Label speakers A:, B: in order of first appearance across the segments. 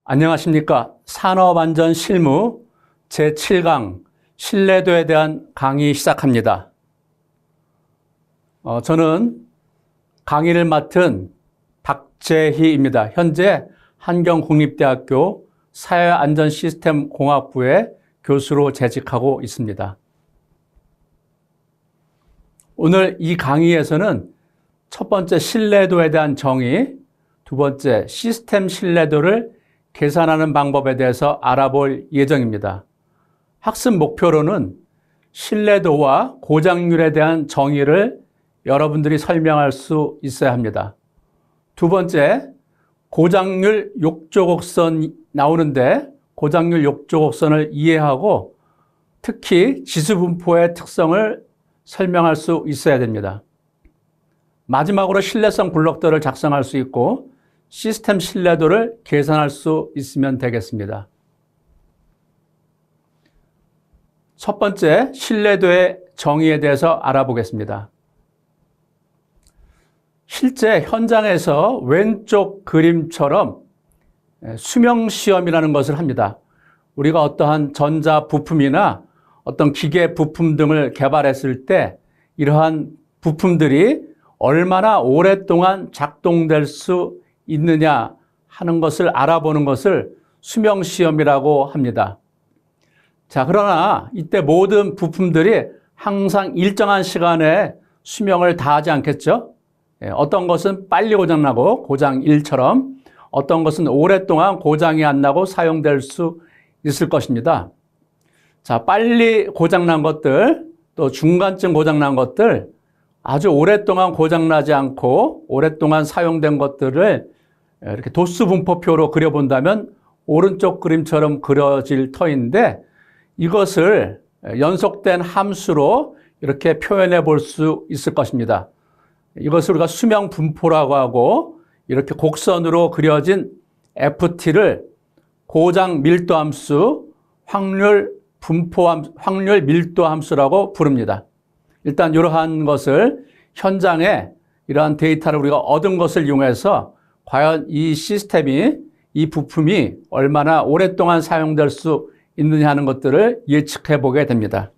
A: 안녕하십니까. 산업안전실무 제7강 신뢰도에 대한 강의 시작합니다. 저는 강의를 맡은 박재희입니다. 현재 한경국립대학교 사회안전시스템공학부의 교수로 재직하고 있습니다. 오늘 이 강의에서는 첫 번째 신뢰도에 대한 정의, 두 번째 시스템 신뢰도를 계산하는 방법에 대해서 알아볼 예정입니다. 학습 목표로는 신뢰도와 고장률에 대한 정의를 여러분들이 설명할 수 있어야 합니다. 두 번째, 고장률 욕조곡선 나오는데 고장률 욕조곡선을 이해하고 특히 지수분포의 특성을 설명할 수 있어야 됩니다. 마지막으로 신뢰성 블록들을 작성할 수 있고 시스템 신뢰도를 계산할 수 있으면 되겠습니다. 첫 번째, 신뢰도의 정의에 대해서 알아보겠습니다. 실제 현장에서 왼쪽 그림처럼 수명시험이라는 것을 합니다. 우리가 어떠한 전자 부품이나 어떤 기계 부품 등을 개발했을 때 이러한 부품들이 얼마나 오랫동안 작동될 수 있느냐 하는 것을 알아보는 것을 수명시험이라고 합니다. 자, 그러나 이때 모든 부품들이 항상 일정한 시간에 수명을 다하지 않겠죠? 어떤 것은 빨리 고장나고 고장 1처럼 어떤 것은 오랫동안 고장이 안 나고 사용될 수 있을 것입니다. 자, 빨리 고장난 것들, 또 중간쯤 고장난 것들, 아주 오랫동안 고장나지 않고 오랫동안 사용된 것들을 이렇게 도수 분포표로 그려본다면 오른쪽 그림처럼 그려질 터인데 이것을 연속된 함수로 이렇게 표현해 볼 수 있을 것입니다. 이것을 우리가 수명 분포라고 하고 이렇게 곡선으로 그려진 FT를 고장 밀도 함수, 확률 밀도 함수라고 부릅니다. 일단 이러한 것을 현장에 이러한 데이터를 우리가 얻은 것을 이용해서 과연 이 시스템이, 이 부품이 얼마나 오랫동안 사용될 수 있느냐 하는 것들을 예측해 보게 됩니다.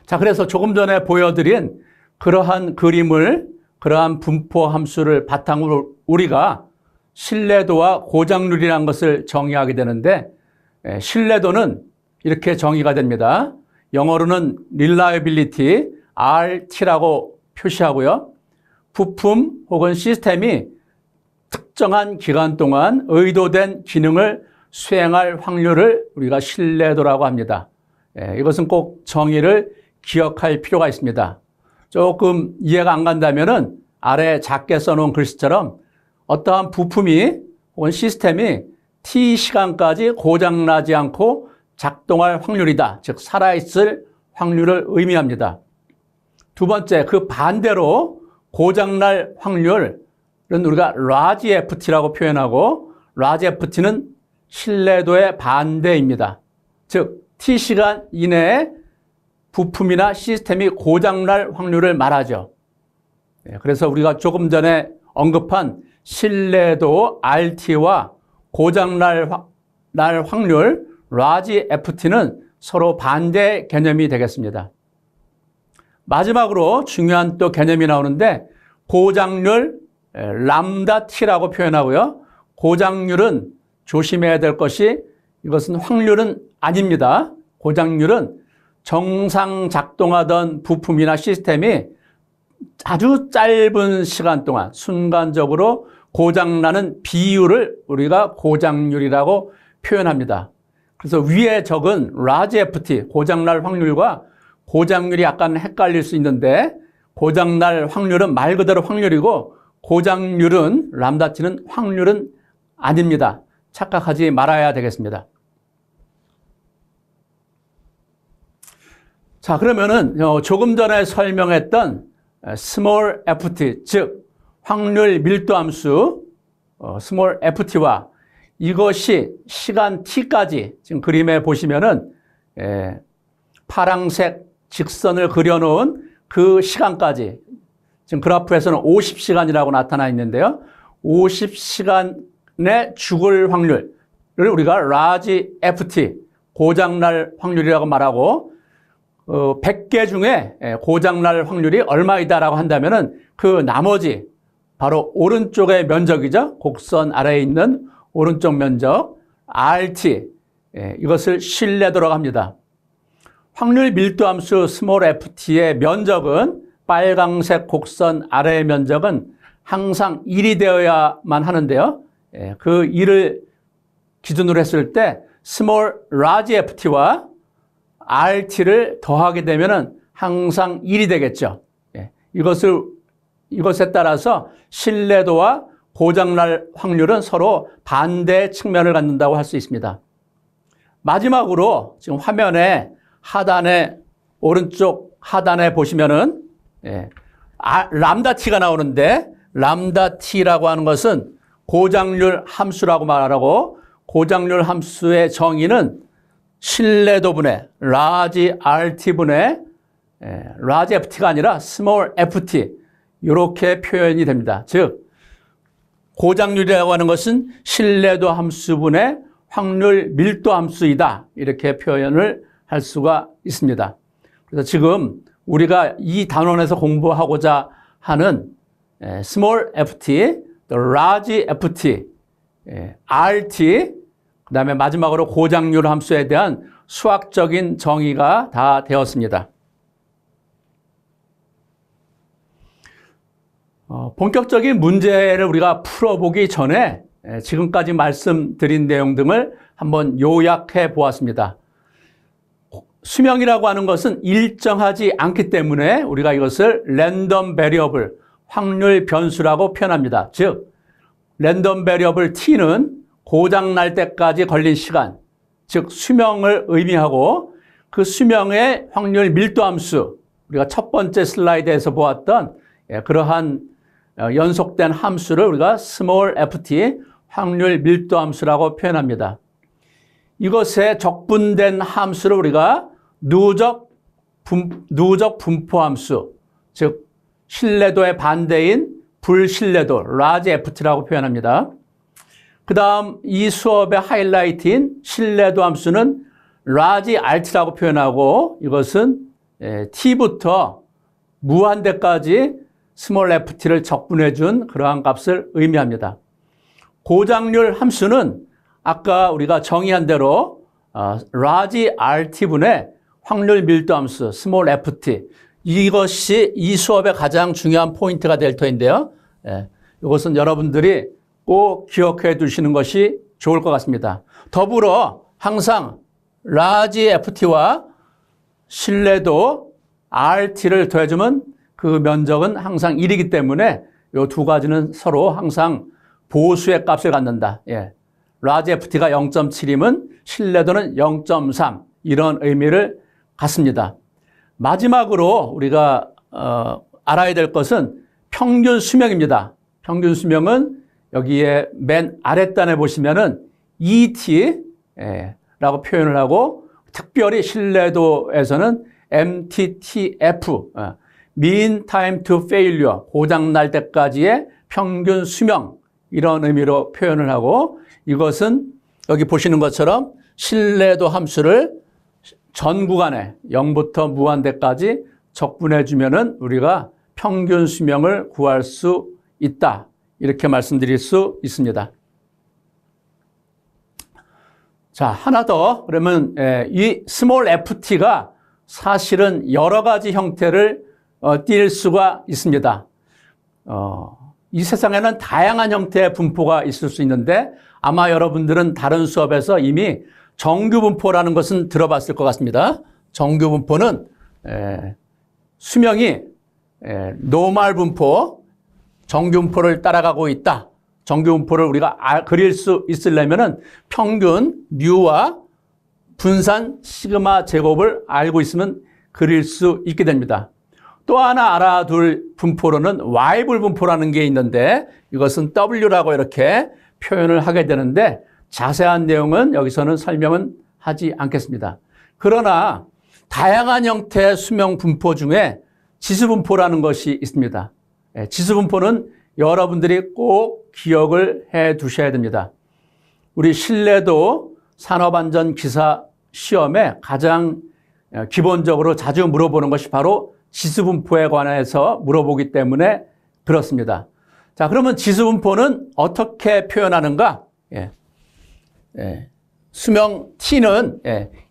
A: 자, 그래서 조금 전에 보여드린 그러한 그림을, 그러한 분포 함수를 바탕으로 우리가 신뢰도와 고장률이라는 것을 정의하게 되는데 신뢰도는 이렇게 정의가 됩니다. 영어로는 reliability, RT라고 표시하고요. 부품 혹은 시스템이 특정한 기간 동안 의도된 기능을 수행할 확률을 우리가 신뢰도라고 합니다. 이것은 꼭 정의를 기억할 필요가 있습니다. 조금 이해가 안 간다면은 아래 작게 써놓은 글씨처럼 어떠한 부품이 혹은 시스템이 T 시간까지 고장나지 않고 작동할 확률이다. 즉 살아있을 확률을 의미합니다. 두 번째, 그 반대로 고장날 확률은 우리가 라지 FT라고 표현하고 라지 FT는 신뢰도의 반대입니다. 즉 T시간 이내에 부품이나 시스템이 고장날 확률을 말하죠. 그래서 우리가 조금 전에 언급한 신뢰도 RT와 고장날 확률 라지 FT는 서로 반대 개념이 되겠습니다. 마지막으로 중요한 또 개념이 나오는데 고장률 람다 T라고 표현하고요. 고장률은 조심해야 될 것이 이것은 확률은 아닙니다. 고장률은 정상 작동하던 부품이나 시스템이 아주 짧은 시간 동안 순간적으로 고장나는 비율을 우리가 고장률이라고 표현합니다. 그래서 위에 적은 라지 FT, 고장날 확률과 고장률이 약간 헷갈릴 수 있는데 고장날 확률은 말 그대로 확률이고 고장률은 람다T는 확률은 아닙니다. 착각하지 말아야 되겠습니다. 자, 그러면은 조금 전에 설명했던 small ft, 즉 확률 밀도 함수 small ft와 이것이 시간 t까지 지금 그림에 보시면은 파랑색 직선을 그려놓은 그 시간까지 지금 그래프에서는 50시간이라고 나타나 있는데요. 50시간에 죽을 확률을 우리가 large FT, 고장날 확률이라고 말하고 100개 중에 고장날 확률이 얼마이다라고 한다면은 그 나머지 바로 오른쪽의 면적이죠. 곡선 아래에 있는 오른쪽 면적 RT, 이것을 신뢰도라고 합니다. 확률 밀도 함수 스몰 ft의 면적은 빨강색 곡선 아래의 면적은 항상 1이 되어야만 하는데요. 그 1을 기준으로 했을 때 스몰 라지 ft와 RT를 더하게 되면은 항상 1이 되겠죠. 이것에 따라서 신뢰도와 고장날 확률은 서로 반대 측면을 갖는다고 할 수 있습니다. 마지막으로 지금 화면에 오른쪽 하단에 보시면은 람다 t가 나오는데 람다 t라고 하는 것은 고장률 함수라고 말하고 고장률 함수의 정의는 신뢰도분의 large RT분의 large FT가 아니라 small FT 이렇게 표현이 됩니다. 즉 고장률이라고 하는 것은 신뢰도 함수분의 확률 밀도 함수이다 이렇게 표현을 할 수가 있습니다. 그래서 지금 우리가 이 단원에서 공부하고자 하는 small ft, large ft, RT, 그 다음에 마지막으로 고장률 함수에 대한 수학적인 정의가 다 되었습니다. 본격적인 문제를 우리가 풀어보기 전에 지금까지 말씀드린 내용 등을 한번 요약해 보았습니다. 수명이라고 하는 것은 일정하지 않기 때문에 우리가 이것을 랜덤 베리어블, 확률 변수라고 표현합니다. 즉, 랜덤 베리어블 t는 고장 날 때까지 걸린 시간, 즉 수명을 의미하고 그 수명의 확률 밀도 함수, 우리가 첫 번째 슬라이드에서 보았던 그러한 연속된 함수를 우리가 small ft, 확률 밀도 함수라고 표현합니다. 이것에 적분된 함수를 우리가 누적 분포 함수, 즉 신뢰도의 반대인 불신뢰도, large ft라고 표현합니다. 그 다음 이 수업의 하이라이트인 신뢰도 함수는 large rt라고 표현하고 이것은 t부터 무한대까지 small ft를 적분해 준 그러한 값을 의미합니다. 고장률 함수는 아까 우리가 정의한 대로 large rt분의 확률 밀도 함수 small ft, 이것이 이 수업의 가장 중요한 포인트가 될 터인데요. 이것은 여러분들이 꼭 기억해 두시는 것이 좋을 것 같습니다. 더불어 항상 large ft와 신뢰도 rt를 더해주면 그 면적은 항상 1이기 때문에 이 두 가지는 서로 항상 보수의 값을 갖는다. large ft가 0.7이면 신뢰도는 0.3 이런 의미를 갖습니다. 마지막으로 우리가 알아야 될 것은 평균 수명입니다. 평균 수명은 여기에 맨 아랫단에 보시면은 ET라고 표현을 하고 특별히 신뢰도에서는 MTTF, Mean Time to Failure, 고장 날 때까지의 평균 수명 이런 의미로 표현을 하고 이것은 여기 보시는 것처럼 신뢰도 함수를 전 구간에 0부터 무한대까지 적분해 주면은 우리가 평균 수명을 구할 수 있다. 이렇게 말씀드릴 수 있습니다. 자, 하나 더. 그러면 이 스몰 ft가 사실은 여러 가지 형태를 띌 수가 있습니다. 이 세상에는 다양한 형태의 분포가 있을 수 있는데 아마 여러분들은 다른 수업에서 이미 정규분포라는 것은 들어봤을 것 같습니다. 정규분포는 수명이 노멀 분포, 정규분포를 따라가고 있다. 정규분포를 우리가 그릴 수 있으려면은 평균 뮤와 분산 시그마 제곱을 알고 있으면 그릴 수 있게 됩니다. 또 하나 알아둘 분포로는 Y불 분포라는 게 있는데 이것은 W라고 이렇게 표현을 하게 되는데 자세한 내용은 여기서는 설명은 하지 않겠습니다. 그러나 다양한 형태의 수명 분포 중에 지수분포라는 것이 있습니다. 지수분포는 여러분들이 꼭 기억을 해 두셔야 됩니다. 우리 신뢰도 산업안전기사 시험에 가장 기본적으로 자주 물어보는 것이 바로 지수분포에 관해서 물어보기 때문에 그렇습니다. 자, 그러면 지수분포는 어떻게 표현하는가? 수명 t는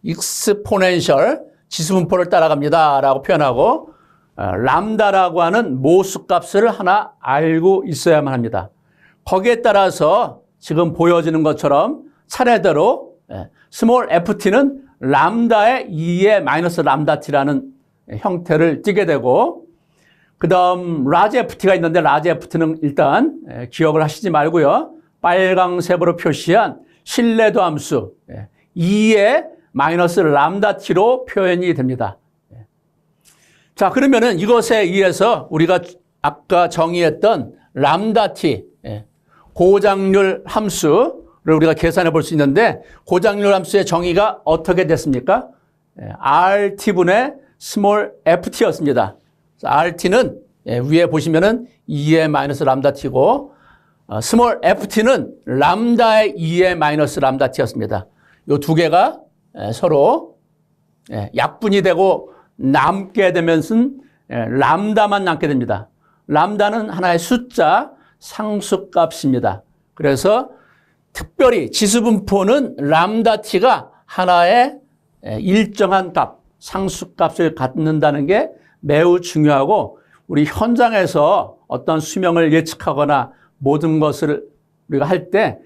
A: 익스포넨셜 지수분포를 따라갑니다 라고 표현하고 람다라고 하는 모수값을 하나 알고 있어야만 합니다. 거기에 따라서 지금 보여지는 것처럼 차례대로 스몰 ft는 람다의 2의 마이너스 람다 t라는 형태를 띠게 되고, 그 다음 라지 ft가 있는데 라지 ft는 일단 기억을 하시지 말고요. 빨강색으로 표시한 신뢰도 함수 2의 마이너스 람다 t로 표현이 됩니다. 자, 그러면은 이것에 의해서 우리가 아까 정의했던 람다 t 고장률 함수를 우리가 계산해 볼 수 있는데, 고장률 함수의 정의가 어떻게 됐습니까? RT분의 스몰 ft였습니다. RT는 위에 보시면은 2의 마이너스 람다 t고, 스몰 ft는 람다의 2의 마이너스 람다 t였습니다. 이 두 개가 서로 약분이 되고 남게 되면은 람다만 남게 됩니다. 람다는 하나의 숫자, 상수값입니다. 그래서 특별히 지수분포는 람다 t가 하나의 일정한 값, 상수값을 갖는다는 게 매우 중요하고, 우리 현장에서 어떤 수명을 예측하거나 모든 것을 우리가 할 때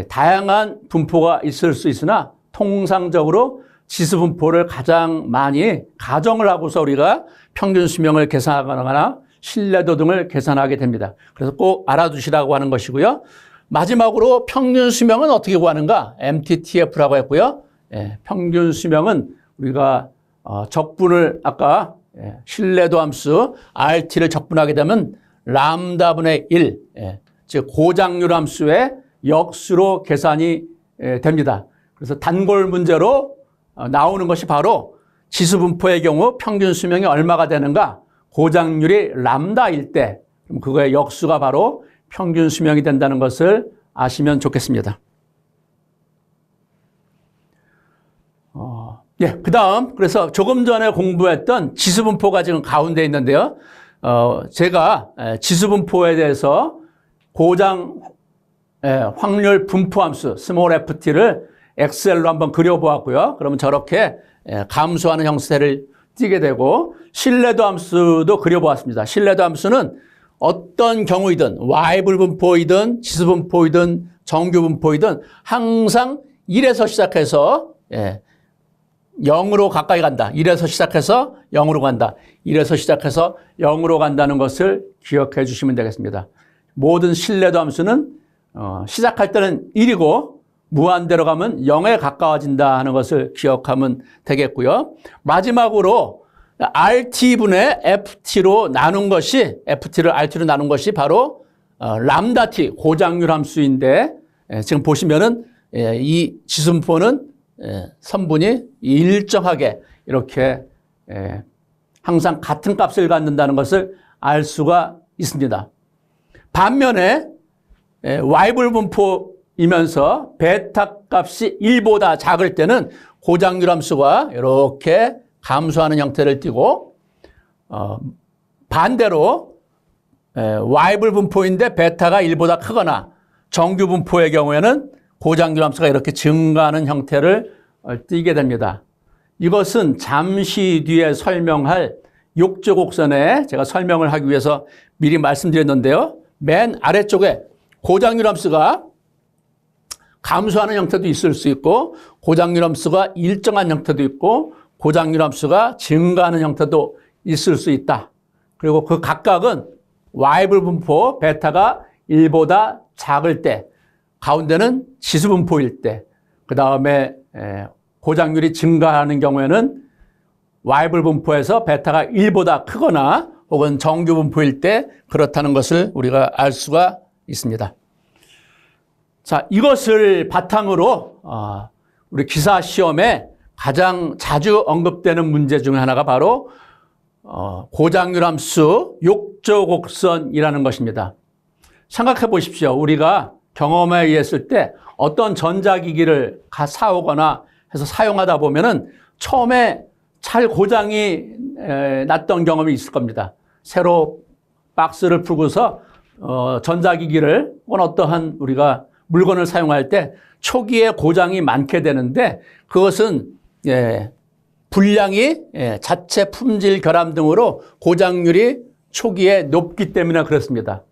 A: 다양한 분포가 있을 수 있으나 통상적으로 지수분포를 가장 많이 가정을 하고서 우리가 평균 수명을 계산하거나 신뢰도 등을 계산하게 됩니다. 그래서 꼭 알아두시라고 하는 것이고요. 마지막으로 평균 수명은 어떻게 구하는가? MTTF라고 했고요. 평균 수명은 우리가 적분을 아까 신뢰도 함수 RT를 적분하게 되면 람다분의 1, 즉 고장률 함수의 역수로 계산이 됩니다. 그래서 단골 문제로 나오는 것이 바로 지수분포의 경우 평균 수명이 얼마가 되는가? 고장률이 람다일 때, 그럼 그거의 역수가 바로 평균 수명이 된다는 것을 아시면 좋겠습니다. 그 다음, 그래서 조금 전에 공부했던 지수분포가 지금 가운데 있는데요. 제가 지수분포에 대해서 고장 확률 분포함수 스몰 ft를 엑셀로 한번 그려보았고요. 그러면 저렇게 감소하는 형태를 띠게 되고, 신뢰도 함수도 그려보았습니다. 신뢰도 함수는 어떤 경우이든 Y불 분포이든 지수분포이든 정규분포이든 항상 1에서 시작해서 0으로 가까이 간다. 1에서 시작해서 0으로 간다. 1에서 시작해서 0으로 간다는 것을 기억해 주시면 되겠습니다. 모든 신뢰도 함수는 시작할 때는 1이고 무한대로 가면 0에 가까워진다 하는 것을 기억하면 되겠고요. 마지막으로 RT분의 FT로 나눈 것이, FT를 RT로 나눈 것이 바로 람다 T, 고장률 함수인데, 지금 보시면은 이 지수분포는 선분이 일정하게 이렇게 항상 같은 값을 갖는다는 것을 알 수가 있습니다. 반면에 Y불 분포이면서 베타 값이 1보다 작을 때는 고장률 함수가 이렇게 감소하는 형태를 띠고, 반대로 Y불 분포인데 베타가 1보다 크거나 정규 분포의 경우에는 고장률 함수가 이렇게 증가하는 형태를 띠게 됩니다. 이것은 잠시 뒤에 설명할 욕조 곡선에 제가 설명을 하기 위해서 미리 말씀드렸는데요. 맨 아래쪽에 고장률 함수가 감소하는 형태도 있을 수 있고, 고장률 함수가 일정한 형태도 있고, 고장률 함수가 증가하는 형태도 있을 수 있다. 그리고 그 각각은 Y불 분포 베타가 1보다 작을 때, 가운데는 지수분포일 때, 그 다음에 고장률이 증가하는 경우에는 Y불 분포에서 베타가 1보다 크거나 혹은 정규 분포일 때 그렇다는 것을 우리가 알 수가 있습니다. 자, 이것을 바탕으로 우리 기사 시험에 가장 자주 언급되는 문제 중 하나가 바로 고장률 함수 욕조 곡선이라는 것입니다. 생각해 보십시오. 우리가 경험에 의했을 때 어떤 전자기기를 사오거나 해서 사용하다 보면은 처음에 잘 고장이 났던 경험이 있을 겁니다. 새로 박스를 풀고서 전자기기를 혹은 어떠한 우리가 물건을 사용할 때 초기에 고장이 많게 되는데 그것은 불량이 자체 품질 결함 등으로 고장률이 초기에 높기 때문에 그렇습니다.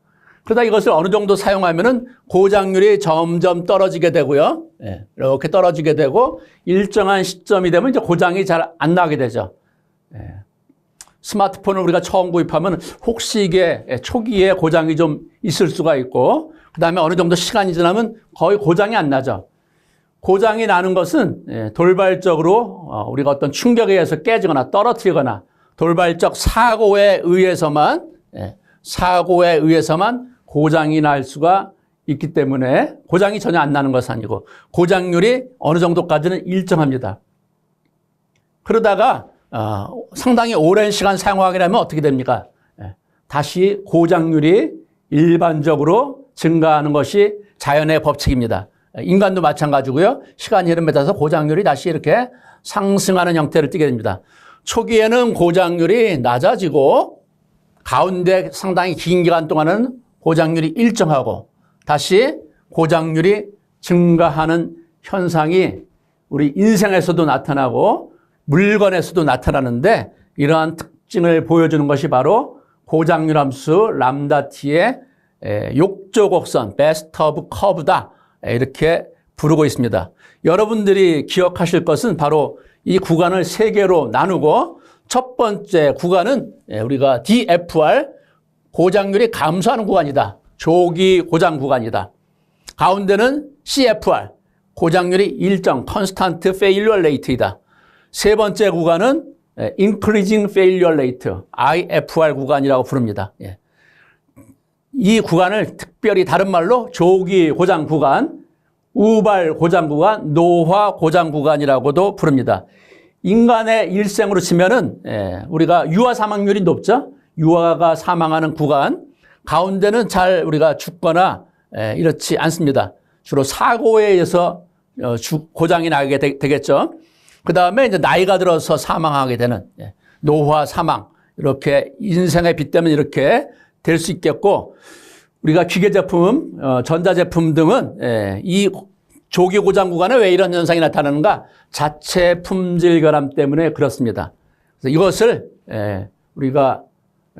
A: 그러다 이것을 어느 정도 사용하면은 고장률이 점점 떨어지게 되고요. 이렇게 떨어지게 되고 일정한 시점이 되면 이제 고장이 잘 안 나게 되죠. 스마트폰을 우리가 처음 구입하면 혹시 이게 초기에 고장이 좀 있을 수가 있고 그다음에 어느 정도 시간이 지나면 거의 고장이 안 나죠. 고장이 나는 것은 돌발적으로 우리가 어떤 충격에 의해서 깨지거나 떨어뜨리거나 돌발적 사고에 의해서만 고장이 날 수가 있기 때문에 고장이 전혀 안 나는 것은 아니고 고장률이 어느 정도까지는 일정합니다. 그러다가 상당히 오랜 시간 사용하게 되면 어떻게 됩니까? 다시 고장률이 일반적으로 증가하는 것이 자연의 법칙입니다. 인간도 마찬가지고요. 시간이 흐름에 따라서 고장률이 다시 이렇게 상승하는 형태를 띠게 됩니다. 초기에는 고장률이 낮아지고 가운데 상당히 긴 기간 동안은 고장률이 일정하고 다시 고장률이 증가하는 현상이 우리 인생에서도 나타나고 물건에서도 나타나는데 이러한 특징을 보여주는 것이 바로 고장률 함수 람다 t의 욕조 곡선 베스트 오브 커브다 이렇게 부르고 있습니다. 여러분들이 기억하실 것은 바로 이 구간을 세 개로 나누고 첫 번째 구간은 우리가 DFR 고장률이 감소하는 구간이다. 조기 고장 구간이다. 가운데는 CFR 고장률이 일정 Constant Failure Rate이다. 세 번째 구간은 Increasing Failure Rate IFR 구간이라고 부릅니다. 이 구간을 특별히 다른 말로 조기 고장 구간, 우발 고장 구간, 노화 고장 구간이라고도 부릅니다. 인간의 일생으로 치면은 우리가 유아 사망률이 높죠. 유아가 사망하는 구간 가운데는 잘 우리가 죽거나 이렇지 않습니다. 주로 사고에 의해서 고장이 나게 되겠죠. 그 다음에 이제 나이가 들어서 사망하게 되는 노화 사망 이렇게 인생에 빗대면 이렇게 될 수 있겠고 우리가 기계제품, 전자제품 등은 이 조기 고장 구간에 왜 이런 현상이 나타나는가? 자체 품질 결함 때문에 그렇습니다. 그래서 이것을 우리가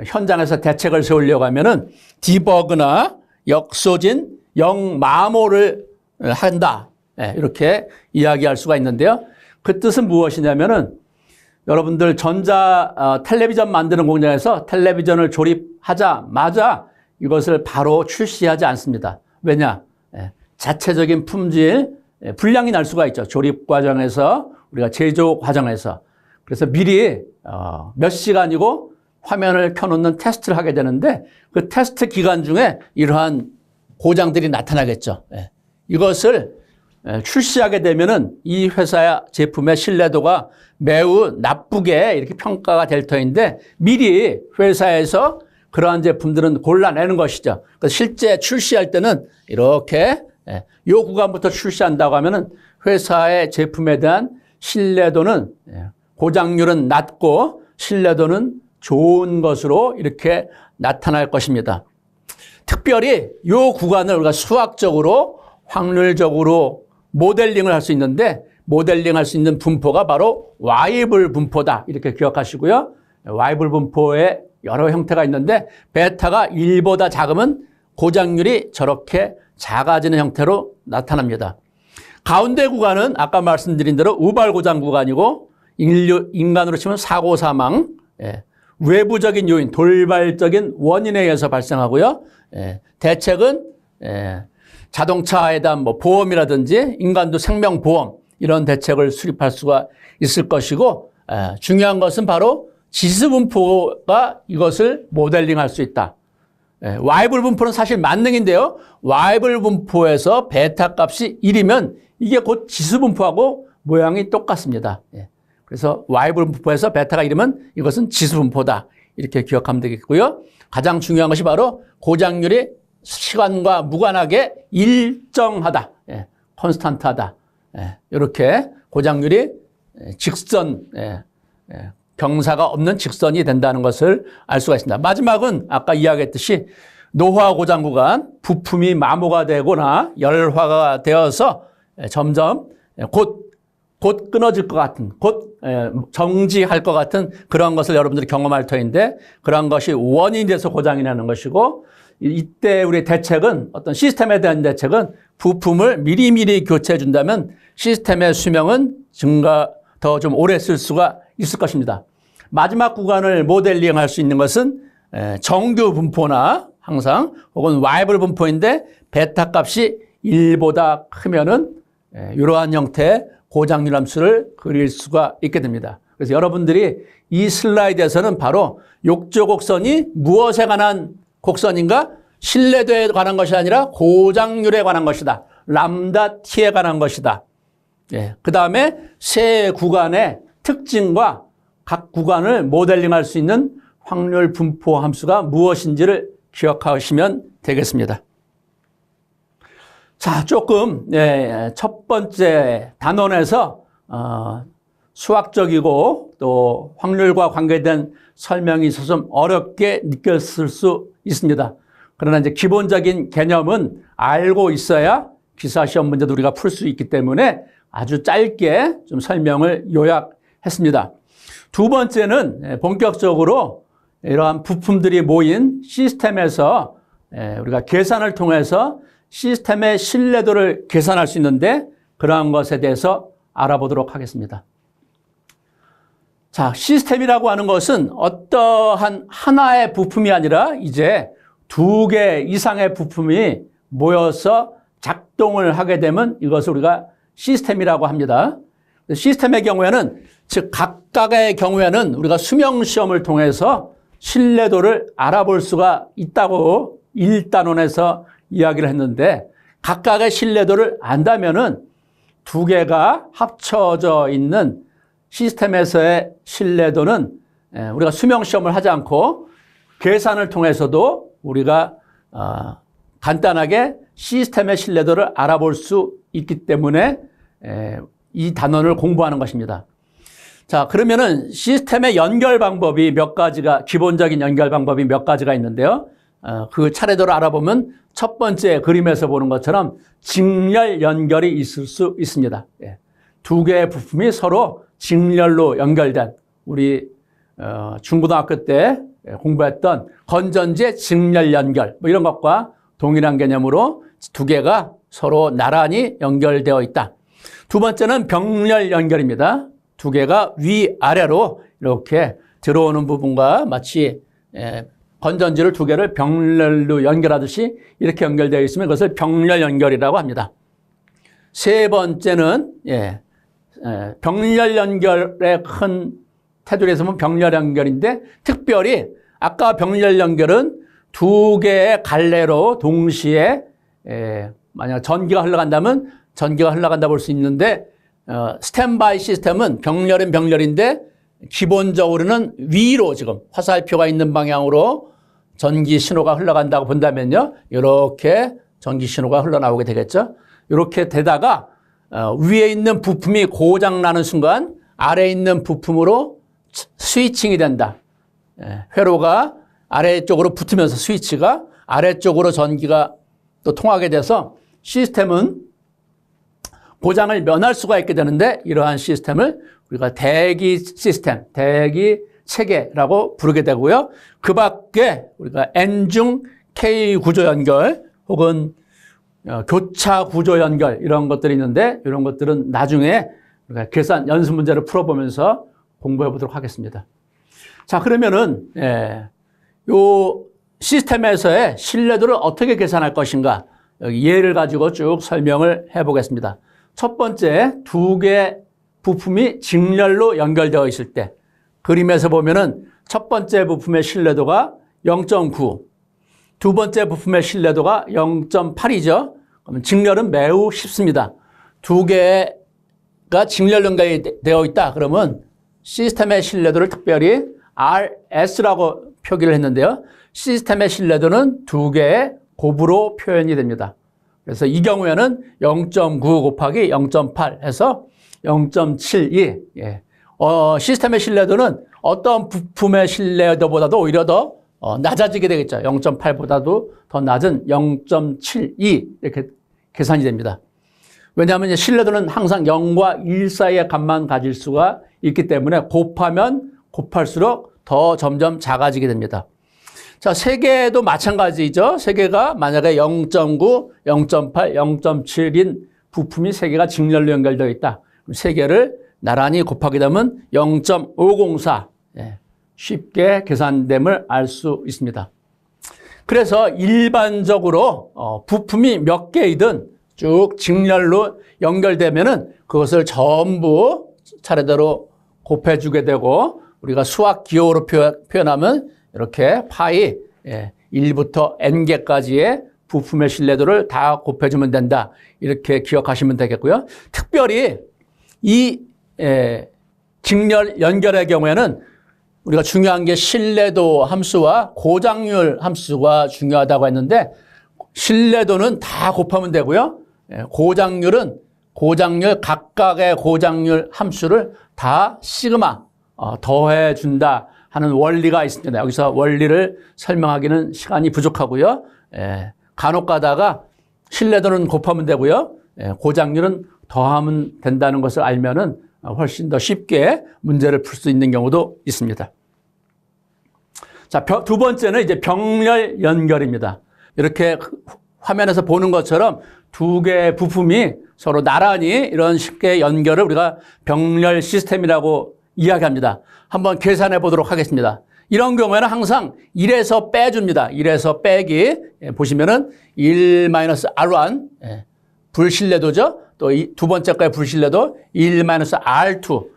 A: 현장에서 대책을 세우려고 하면은 디버그나 역소진, 역마모를 한다. 이렇게 이야기할 수가 있는데요. 그 뜻은 무엇이냐면은 여러분들 텔레비전 만드는 공장에서 텔레비전을 조립하자마자 이것을 바로 출시하지 않습니다. 왜냐? 자체적인 품질, 불량이 날 수가 있죠. 조립 과정에서, 우리가 제조 과정에서. 그래서 미리 몇 시간이고 화면을 켜놓는 테스트를 하게 되는데 그 테스트 기간 중에 이러한 고장들이 나타나겠죠. 이것을 출시하게 되면은 이 회사 제품의 신뢰도가 매우 나쁘게 이렇게 평가가 될 터인데 미리 회사에서 그러한 제품들은 골라내는 것이죠. 그래서 실제 출시할 때는 이렇게 이 구간부터 출시한다고 하면은 회사의 제품에 대한 신뢰도는 고장률은 낮고 신뢰도는 좋은 것으로 이렇게 나타날 것입니다. 특별히 이 구간을 우리가 수학적으로 확률적으로 모델링을 할 수 있는데 모델링할 수 있는 분포가 바로 와이블 분포다 이렇게 기억하시고요. 와이블 분포의 여러 형태가 있는데 베타가 1보다 작으면 고장률이 저렇게 작아지는 형태로 나타납니다. 가운데 구간은 아까 말씀드린 대로 우발 고장 구간이고 인간으로 치면 사고 사망, 외부적인 요인, 돌발적인 원인에 의해서 발생하고요. 대책은 자동차에 대한 보험이라든지 인간도 생명보험 이런 대책을 수립할 수가 있을 것이고 중요한 것은 바로 지수분포가 이것을 모델링할 수 있다. 와이블 분포는 사실 만능인데요. 와이블 분포에서 베타 값이 1이면 이게 곧 지수분포하고 모양이 똑같습니다. 그래서 와이블 분포에서 베타가 1이면 이것은 지수분포다. 이렇게 기억하면 되겠고요. 가장 중요한 것이 바로 고장률이 시간과 무관하게 일정하다. 예, 콘스탄트하다. 예, 이렇게 고장률이 직선, 경사가 없는 직선이 된다는 것을 알 수가 있습니다. 마지막은 아까 이야기했듯이 노화 고장 구간, 부품이 마모가 되거나 열화가 되어서 점점 곧 끊어질 것 같은, 곧 정지할 것 같은 그런 것을 여러분들이 경험할 터인데, 그런 것이 원인이 돼서 고장이 나는 것이고, 이때 우리의 대책은, 어떤 시스템에 대한 대책은 부품을 미리미리 교체해 준다면 시스템의 수명은 더 좀 오래 쓸 수가 있을 것입니다. 마지막 구간을 모델링할 수 있는 것은 정규 분포나 항상 혹은 와이블 분포인데 베타 값이 1보다 크면은 이러한 형태의 고장률 함수를 그릴 수가 있게 됩니다. 그래서 여러분들이 이 슬라이드에서는 바로 욕조 곡선이 무엇에 관한 곡선인가? 신뢰도에 관한 것이 아니라 고장률에 관한 것이다. 람다 t에 관한 것이다. 예. 그 다음에 세 구간의 특징과 각 구간을 모델링할 수 있는 확률 분포 함수가 무엇인지를 기억하시면 되겠습니다. 자, 조금 첫 번째 단원에서 수학적이고 또 확률과 관계된 설명이 있어서 좀 어렵게 느꼈을 수 있습니다. 그러나 이제 기본적인 개념은 알고 있어야 기사 시험 문제도 우리가 풀 수 있기 때문에 아주 짧게 좀 설명을 요약했습니다. 두 번째는 본격적으로 이러한 부품들이 모인 시스템에서 우리가 계산을 통해서 시스템의 신뢰도를 계산할 수 있는데 그러한 것에 대해서 알아보도록 하겠습니다. 자, 시스템이라고 하는 것은 어떠한 하나의 부품이 아니라 이제 2개 이상의 부품이 모여서 작동을 하게 되면 이것을 우리가 시스템이라고 합니다. 시스템의 경우에는, 즉 각각의 경우에는 우리가 수명 시험을 통해서 신뢰도를 알아볼 수가 있다고 1단원에서 이야기를 했는데, 각각의 신뢰도를 안다면은 2개가 합쳐져 있는 시스템에서의 신뢰도는 우리가 수명 시험을 하지 않고 계산을 통해서도 우리가 간단하게 시스템의 신뢰도를 알아볼 수 있기 때문에 이 단원을 공부하는 것입니다. 자, 그러면은 시스템의 연결 방법이 몇 가지가, 기본적인 연결 방법이 몇 가지가 있는데요. 그 차례대로 알아보면 첫 번째 그림에서 보는 것처럼 직렬 연결이 있을 수 있습니다. 2개의 부품이 서로 직렬로 연결된, 우리 중고등학교 때 공부했던 건전지의 직렬 연결 뭐 이런 것과 동일한 개념으로 2개가 서로 나란히 연결되어 있다. 두 번째는 병렬 연결입니다. 2개가 위아래로 이렇게 들어오는 부분과 마치 건전지를 2개를 병렬로 연결하듯이 이렇게 연결되어 있으면 그것을 병렬 연결이라고 합니다. 세 번째는 병렬 연결의 큰 테두리에서 보면 병렬 연결인데, 특별히 아까 병렬 연결은 2개의 갈래로 동시에 만약 전기가 흘러간다면 전기가 흘러간다 볼 수 있는데, 스탠바이 시스템은 병렬은 병렬인데 기본적으로는 위로 지금 화살표가 있는 방향으로 전기 신호가 흘러간다고 본다면요, 이렇게 전기 신호가 흘러나오게 되겠죠. 이렇게 되다가 위에 있는 부품이 고장나는 순간 아래에 있는 부품으로 스위칭이 된다. 회로가 아래쪽으로 붙으면서 스위치가 아래쪽으로 전기가 또 통하게 돼서 시스템은 고장을 면할 수가 있게 되는데, 이러한 시스템을 우리가 대기 시스템, 대기 체계라고 부르게 되고요. 그 밖에 우리가 N중 K 구조 연결 혹은 교차 구조 연결 이런 것들이 있는데, 이런 것들은 나중에 우리가 계산 연습 문제를 풀어보면서 공부해 보도록 하겠습니다. 자, 그러면은 요 시스템에서의 신뢰도를 어떻게 계산할 것인가, 여기 예를 가지고 쭉 설명을 해 보겠습니다. 첫 번째, 2개 부품이 직렬로 연결되어 있을 때 그림에서 보면은 첫 번째 부품의 신뢰도가 0.9, 두 번째 부품의 신뢰도가 0.8이죠. 그러면 직렬은 매우 쉽습니다. 2개가 직렬 연결이 되어 있다 그러면 시스템의 신뢰도를 특별히 RS라고 표기를 했는데요. 시스템의 신뢰도는 2개의 곱으로 표현이 됩니다. 그래서 이 경우에는 0.9 곱하기 0.8 해서 0.72. 예. 시스템의 신뢰도는 어떤 부품의 신뢰도보다도 오히려 더 낮아지게 되겠죠. 0.8보다도 더 낮은 0.72 이렇게 계산이 됩니다. 왜냐하면 신뢰도는 항상 0과 1 사이의 값만 가질 수가 있기 때문에 곱하면 곱할수록 더 점점 작아지게 됩니다. 자, 세계도 마찬가지죠. 세계가 만약에 0.9, 0.8, 0.7인 부품이 세 개가 직렬로 연결되어 있다. 세 개를 나란히 곱하게 되면 0.504. 예, 쉽게 계산됨을 알 수 있습니다. 그래서 일반적으로 부품이 몇 개이든 쭉 직렬로 연결되면은 그것을 전부 차례대로 곱해주게 되고 우리가 수학 기호로 표현하면 이렇게 파이 1부터 n개까지의 부품의 신뢰도를 다 곱해주면 된다. 이렇게 기억하시면 되겠고요. 특별히 이 직렬 연결의 경우에는 우리가 중요한 게 신뢰도 함수와 고장률 함수가 중요하다고 했는데 신뢰도는 다 곱하면 되고요. 고장률은 각각의 고장률 함수를 다 시그마 더해준다 하는 원리가 있습니다. 여기서 원리를 설명하기는 시간이 부족하고요. 간혹 가다가 신뢰도는 곱하면 되고요. 고장률은 더하면 된다는 것을 알면은 훨씬 더 쉽게 문제를 풀 수 있는 경우도 있습니다. 자, 두 번째는 이제 병렬 연결입니다. 이렇게 화면에서 보는 것처럼 두 개의 부품이 서로 나란히 이런 쉽게 연결을 우리가 병렬 시스템이라고 이야기합니다. 한번 계산해 보도록 하겠습니다. 이런 경우에는 항상 1에서 빼줍니다. 1에서 빼기. 보시면은 1-R1 불신뢰도죠. 또 두 번째 거의 불신뢰도 1-R2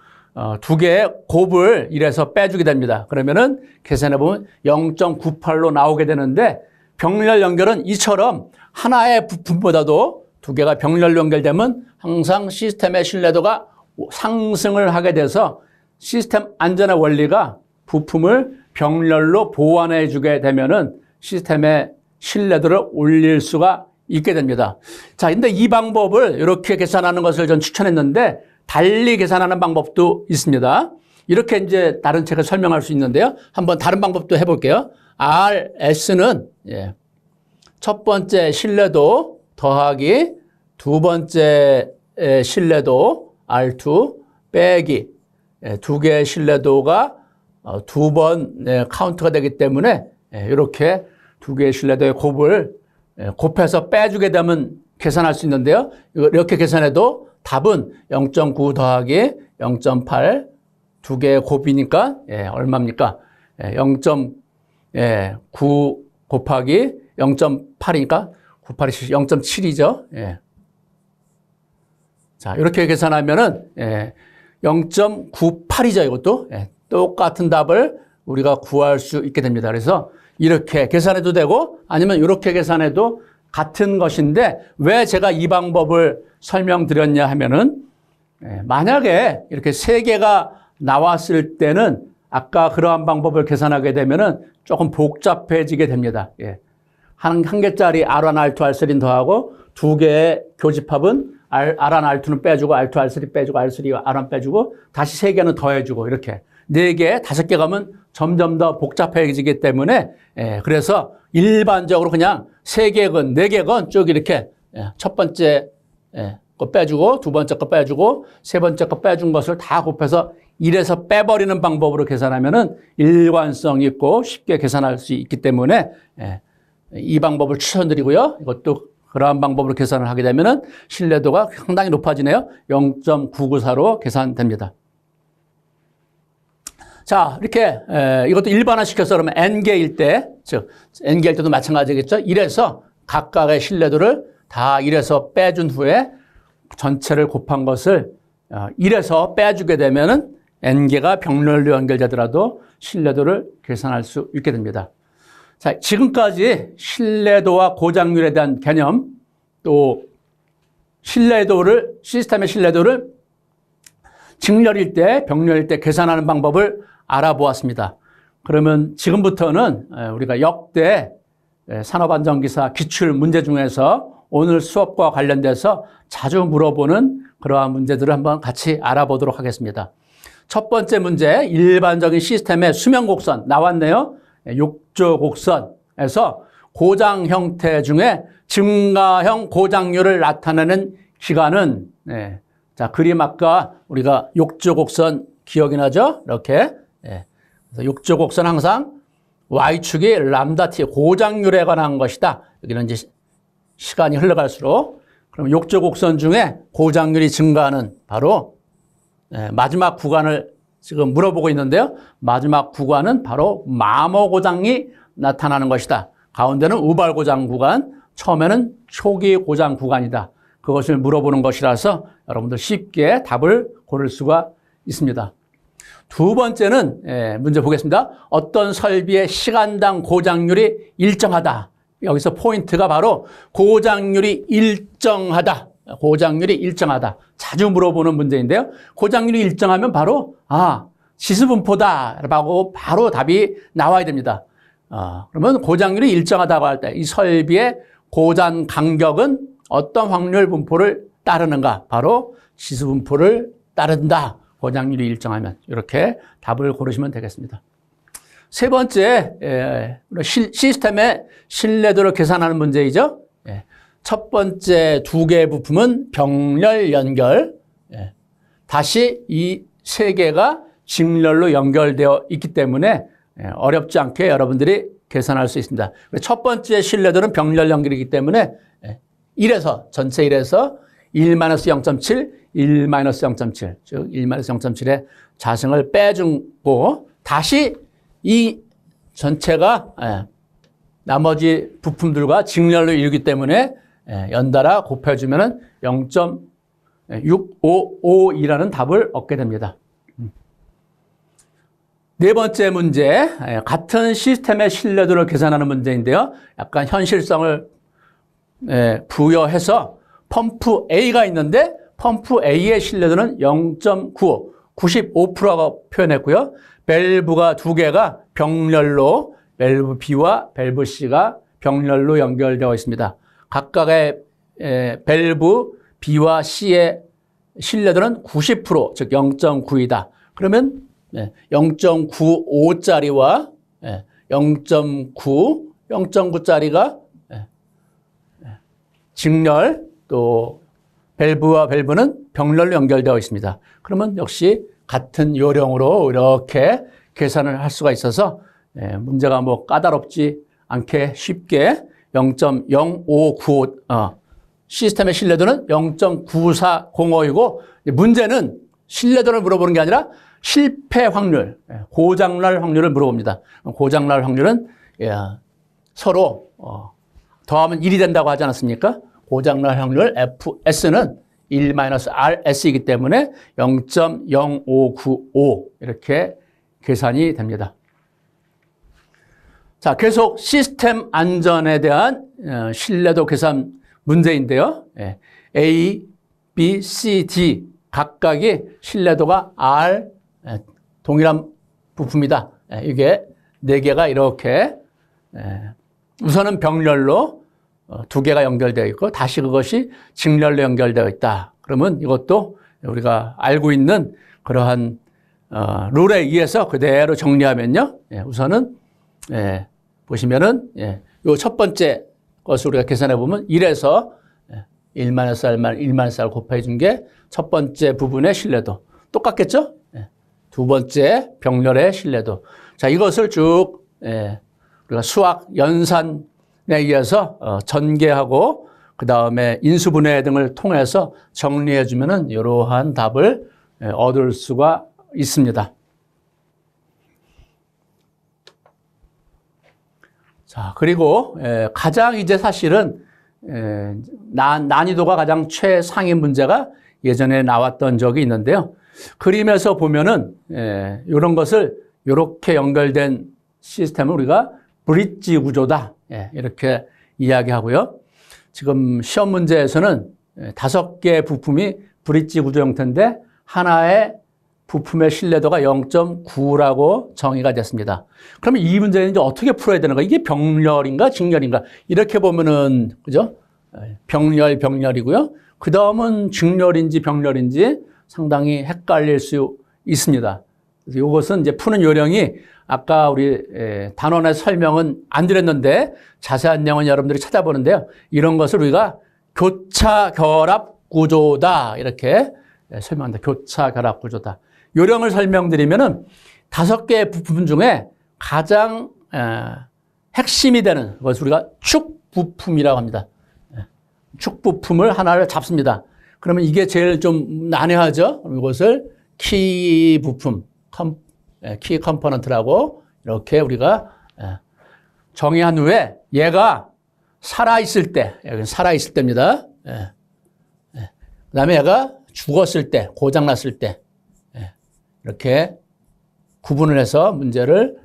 A: 두 개의 곱을 1에서 빼주게 됩니다. 그러면은 계산해 보면 0.98로 나오게 되는데 병렬 연결은 이처럼 하나의 부품보다도 두 개가 병렬로 연결되면 항상 시스템의 신뢰도가 상승을 하게 돼서 시스템 안전의 원리가 부품을 병렬로 보완해 주게 되면은 시스템의 신뢰도를 올릴 수가 있게 됩니다. 자, 근데 이 방법을 이렇게 계산하는 것을 전 추천했는데 달리 계산하는 방법도 있습니다. 이렇게 이제 다른 책을 설명할 수 있는데요. 한번 다른 방법도 해볼게요. RS는 첫 번째 신뢰도 더하기 두 번째 신뢰도 R2 빼기 두 개의 신뢰도가 두 번 카운트가 되기 때문에 이렇게 두 개의 신뢰도의 곱을 곱해서 빼주게 되면 계산할 수 있는데요. 이렇게 계산해도 답은 0.9 더하기 0.8 두 개의 곱이니까 얼마입니까? 0.9 곱하기 0.8이니까 9, 8이 0.7이죠. 자, 이렇게 계산하면은 0.98이죠. 이것도 똑같은 답을 우리가 구할 수 있게 됩니다. 그래서 이렇게 계산해도 되고 아니면 이렇게 계산해도 같은 것인데 왜 제가 이 방법을 설명드렸냐 하면은 만약에 이렇게 세 개가 나왔을 때는 아까 그러한 방법을 계산하게 되면은 조금 복잡해지게 됩니다. 한 개짜리 R1, R2, R3는 더하고 두 개의 교집합은 R1, R2는 빼주고 R2, R3 빼주고 R3, R1 빼주고 다시 세 개는 더해주고 이렇게 네 개, 다섯 개 가면 점점 더 복잡해지기 때문에 그래서 일반적으로 그냥 세 개건 네 개건 쭉 이렇게 첫 번째 거 빼주고 두 번째 거 빼주고 세 번째 거 빼준 것을 다 곱해서 1에서 빼버리는 방법으로 계산하면은 일관성 있고 쉽게 계산할 수 있기 때문에 이 방법을 추천드리고요. 이것도 그러한 방법으로 계산을 하게 되면은 신뢰도가 상당히 높아지네요. 0.994로 계산됩니다. 자, 이렇게 이것도 일반화시켜서 그러면 n개일 때, 즉 n개일 때도 마찬가지겠죠. 1에서 각각의 신뢰도를 다 1에서 빼준 후에 전체를 곱한 것을 1에서 빼주게 되면은 n개가 병렬로 연결되더라도 신뢰도를 계산할 수 있게 됩니다. 자, 지금까지 신뢰도와 고장률에 대한 개념, 또 시스템의 신뢰도를 직렬일 때, 병렬일 때 계산하는 방법을 알아보았습니다. 그러면 지금부터는 우리가 역대 산업안전기사 기출 문제 중에서 오늘 수업과 관련돼서 자주 물어보는 그러한 문제들을 한번 같이 알아보도록 하겠습니다. 첫 번째 문제, 일반적인 시스템의 수명 곡선 나왔네요. 욕조 곡선에서 고장 형태 중에 증가형 고장률을 나타내는 기간은, 자, 그림 아까 우리가 욕조 곡선 기억이 나죠? 이렇게. 그래서 욕조 곡선 항상 Y축이 람다 T, 고장률에 관한 것이다. 여기는 이제 시간이 흘러갈수록. 그럼 욕조 곡선 중에 고장률이 증가하는 바로 마지막 구간을 지금 물어보고 있는데요. 마지막 구간은 바로 마모 고장이 나타나는 것이다. 가운데는 우발 고장 구간, 처음에는 초기 고장 구간이다. 그것을 물어보는 것이라서 여러분들 쉽게 답을 고를 수가 있습니다. 두 번째는 문제 보겠습니다. 어떤 설비의 시간당 고장률이 일정하다. 여기서 포인트가 바로 고장률이 일정하다. 고장률이 일정하다. 자주 물어보는 문제인데요. 고장률이 일정하면 바로 지수분포다라고 바로 답이 나와야 됩니다. 그러면 고장률이 일정하다고 할 때 이 설비의 고장 간격은 어떤 확률 분포를 따르는가? 바로 지수분포를 따른다. 고장률이 일정하면 이렇게 답을 고르시면 되겠습니다. 세 번째, 시스템의 신뢰도를 계산하는 문제이죠. 첫 번째 두 개의 부품은 병렬 연결. 다시 이 세 개가 직렬로 연결되어 있기 때문에 어렵지 않게 여러분들이 계산할 수 있습니다. 첫 번째 신뢰도는 병렬 연결이기 때문에 1에서 전체 1에서 1-0.7, 1-0.7, 즉 1-0.7의 자승을 빼주고 다시 이 전체가 나머지 부품들과 직렬로 이루기 때문에 연달아 곱해주면 0.655이라는 답을 얻게 됩니다. 네 번째 문제, 같은 시스템의 신뢰도를 계산하는 문제인데요. 약간 현실성을 부여해서 펌프 A가 있는데 펌프 A의 신뢰도는 0.95, 95%라고 표현했고요. 밸브가 두 개가 병렬로 밸브 B와 밸브 C가 병렬로 연결되어 있습니다. 각각의 밸브 B와 C의 신뢰도는 90%, 즉 0.9이다. 그러면 0.95짜리와 0.9, 0.9짜리가 직렬, 또 밸브와 밸브는 병렬로 연결되어 있습니다. 그러면 역시 같은 요령으로 이렇게 계산을 할 수가 있어서 문제가 뭐 까다롭지 않게 쉽게 0.0595 시스템의 신뢰도는 0.9405이고 문제는 신뢰도를 물어보는 게 아니라 실패 확률, 고장날 확률을 물어봅니다. 고장날 확률은 서로 더하면 1이 된다고 하지 않았습니까? 고장날 확률 FS는 1-RS이기 때문에 0.0595 이렇게 계산이 됩니다. 자, 계속 시스템 안전에 대한 신뢰도 계산 문제인데요. A, B, C, D 각각의 신뢰도가 R 동일한 부품이다. 이게 네 개가 이렇게 우선은 병렬로 두 개가 연결되어 있고 다시 그것이 직렬로 연결되어 있다. 그러면 이것도 우리가 알고 있는 그러한 룰에 의해서 그대로 정리하면요. 우선은 보시면은 요 첫 번째 것을 우리가 계산해 보면 1에서 1-R 곱해 준 게 첫 번째 부분의 신뢰도. 똑같겠죠? 두 번째 병렬의 신뢰도. 자, 이것을 쭉 우리가 수학 연산에 의해서 전개하고 그 다음에 인수분해 등을 통해서 정리해 주면은 이러한 답을 얻을 수가 있습니다. 자, 그리고 가장 이제 사실은 난이도가 가장 최상위 문제가 예전에 나왔던 적이 있는데요. 그림에서 보면은 이런 것을 이렇게 연결된 시스템을 우리가 브릿지 구조다 이렇게 이야기하고요. 지금 시험 문제에서는 5개 부품이 브릿지 구조 형태인데 하나의 부품의 신뢰도가 0.9라고 정의가 됐습니다. 그러면 이 문제는 이제 어떻게 풀어야 되는가? 이게 병렬인가, 직렬인가? 이렇게 보면은, 그죠? 병렬이고요. 그 다음은 직렬인지 병렬인지 상당히 헷갈릴 수 있습니다. 그래서 이것은 이제 푸는 요령이 아까 우리 단원의 설명은 안 드렸는데 자세한 내용은 여러분들이 찾아보는데요. 이런 것을 우리가 교차 결합 구조다. 이렇게 설명한다. 교차 결합 구조다. 요령을 설명드리면은 5개의 부품 중에 가장 핵심이 되는 것을 우리가 축 부품이라고 합니다. 축 부품을 하나를 잡습니다. 그러면 이게 제일 좀 난해하죠. 이것을 키 부품, 키 컴포넌트라고 이렇게 우리가 정의한 후에 얘가 살아있을 때, 여기 살아있을 때입니다. 그 다음에 얘가 죽었을 때, 고장났을 때 이렇게 구분을 해서 문제를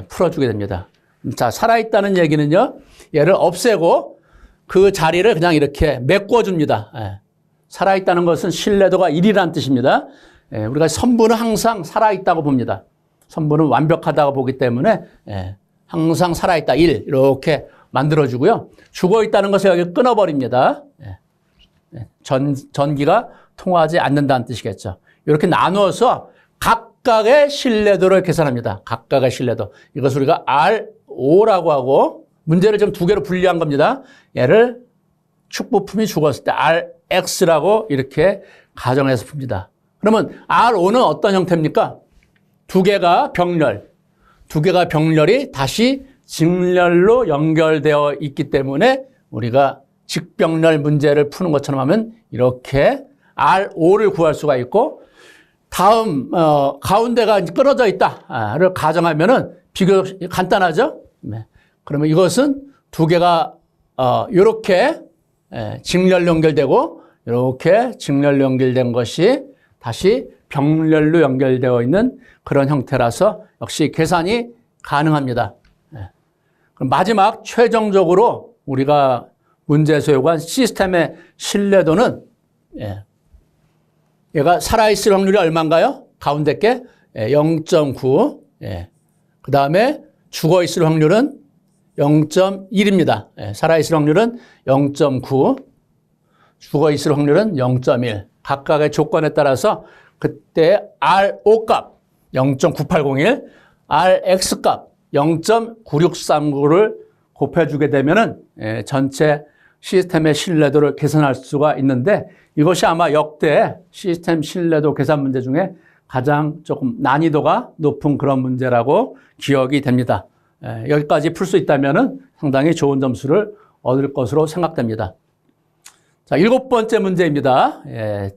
A: 풀어주게 됩니다. 자, 살아있다는 얘기는요, 얘를 없애고 그 자리를 그냥 이렇게 메꿔줍니다. 살아있다는 것은 신뢰도가 1이라는 뜻입니다. 우리가 선분은 항상 살아있다고 봅니다. 선분은 완벽하다고 보기 때문에 항상 살아있다, 1 이렇게 만들어주고요. 죽어있다는 것을 여기 끊어버립니다. 전기가 통하지 않는다는 뜻이겠죠. 이렇게 나누어서 각각의 신뢰도를 계산합니다. 각각의 신뢰도. 이것을 우리가 RO라고 하고 문제를 좀 2개로 분리한 겁니다. 얘를 축부품이 죽었을 때 RX라고 이렇게 가정해서 풉니다. 그러면 RO는 어떤 형태입니까? 2개가 병렬. 2개가 병렬이 다시 직렬로 연결되어 있기 때문에 우리가 직병렬 문제를 푸는 것처럼 하면 이렇게 RO를 구할 수가 있고 다음 가운데가 끊어져 있다를 가정하면은 비교적 간단하죠. 그러면 이것은 2개가 이렇게 직렬로 연결되고 이렇게 직렬로 연결된 것이 다시 병렬로 연결되어 있는 그런 형태라서 역시 계산이 가능합니다. 그럼 마지막 최종적으로 우리가 문제에서 요구한 시스템의 신뢰도는 얘가 살아있을 확률이 얼마인가요? 가운데 게 0.9. 그 다음에 죽어있을 확률은 0.1입니다. 살아있을 확률은 0.9. 죽어있을 확률은 0.1. 각각의 조건에 따라서 그때 RO 값 0.9801, RX 값 0.9639를 곱해주게 되면은 전체 시스템의 신뢰도를 계산할 수가 있는데 이것이 아마 역대 시스템 신뢰도 계산 문제 중에 가장 조금 난이도가 높은 그런 문제라고 기억이 됩니다. 여기까지 풀 수 있다면은 상당히 좋은 점수를 얻을 것으로 생각됩니다. 자, 7번째 문제입니다.